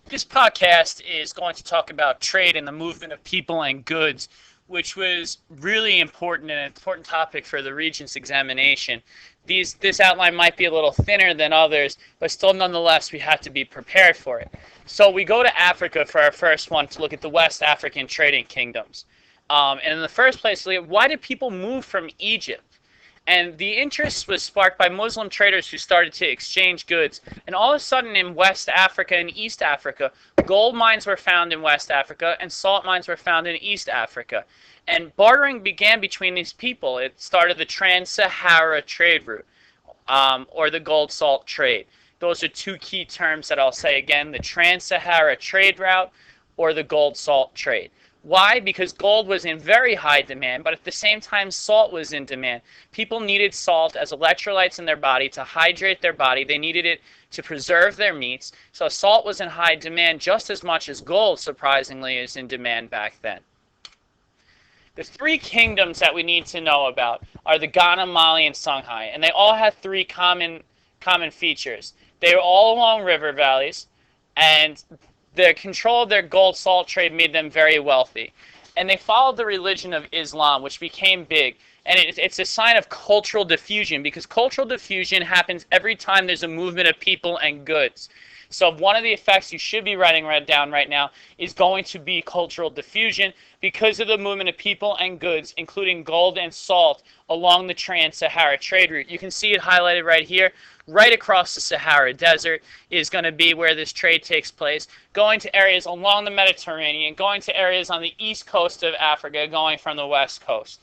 This podcast is going to talk about trade and the movement of people and goods, which was really important and an important topic for the Regents examination. This outline might be a little thinner than others, but still nonetheless we have to be prepared for it. So we go to Africa for our first one to look at the West African trading kingdoms. And in the first place, why did people move from Egypt? And the interest was sparked by Muslim traders who started to exchange goods. And all of a sudden in West Africa and East Africa, gold mines were found in West Africa and salt mines were found in East Africa. And bartering began between these people. It started the Trans-Sahara trade route, or the gold-salt trade. Those are two key terms that I'll say again, the Trans-Sahara trade route or the gold-salt trade. Why? Because gold was in very high demand, but at the same time, salt was in demand. People needed salt as electrolytes in their body to hydrate their body. They needed it to preserve their meats. So salt was in high demand just as much as gold, surprisingly, is in demand back then. The three kingdoms that we need to know about are the Ghana, Mali, and Songhai, and they all have three common features. They were all along river valleys, and the control of their gold salt trade made them very wealthy. And they followed the religion of Islam, which became big. And it's a sign of cultural diffusion, because cultural diffusion happens every time there's a movement of people and goods. So one of the effects you should be writing down right now is going to be cultural diffusion because of the movement of people and goods, including gold and salt, along the Trans-Sahara trade route. You can see it highlighted right here. Right across the Sahara Desert is going to be where this trade takes place, going to areas along the Mediterranean, going to areas on the east coast of Africa, going from the west coast.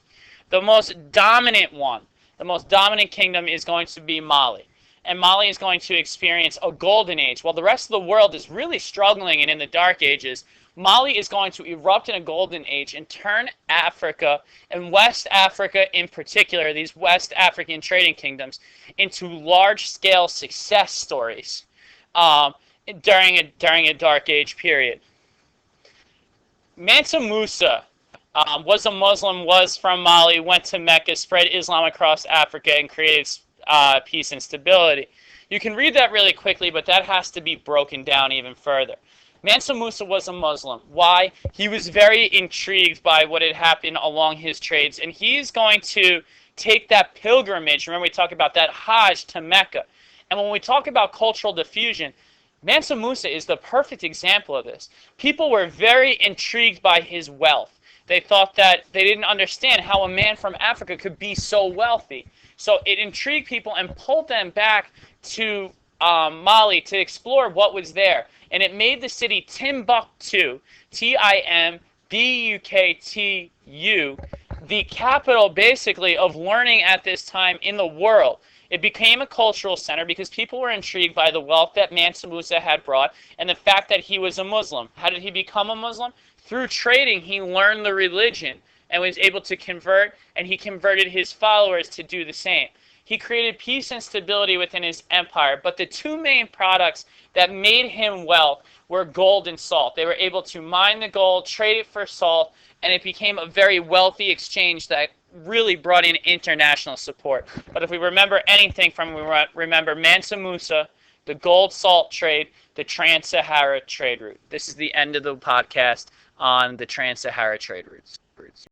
The most dominant kingdom is going to be Mali. And Mali is going to experience a golden age. While the rest of the world is really struggling and in the dark ages, Mali is going to erupt in a golden age and turn Africa, and West Africa in particular, these West African trading kingdoms, into large-scale success stories during a dark age period. Mansa Musa was a Muslim, was from Mali, went to Mecca, spread Islam across Africa, and created peace and stability. You can read that really quickly, but that has to be broken down even further. Mansa Musa was a Muslim. Why? He was very intrigued by what had happened along his trades, and he's going to take that pilgrimage, remember we talked about that Hajj, to Mecca. And when we talk about cultural diffusion, Mansa Musa is the perfect example of this. People were very intrigued by his wealth. They thought that they didn't understand how a man from Africa could be so wealthy. So it intrigued people and pulled them back to Mali to explore what was there. And it made the city Timbuktu, Timbuktu, the capital basically of learning at this time in the world. It became a cultural center because people were intrigued by the wealth that Mansa Musa had brought and the fact that he was a Muslim. How did he become a Muslim? Through trading, he learned the religion and was able to convert, and he converted his followers to do the same. He created peace and stability within his empire, but the two main products that made him wealth were gold and salt. They were able to mine the gold, trade it for salt, and it became a very wealthy exchange that really brought in international support. But if we remember anything from, we remember Mansa Musa, the gold-salt trade, the Trans-Sahara trade route. This is the end of the podcast on the Trans-Sahara trade routes.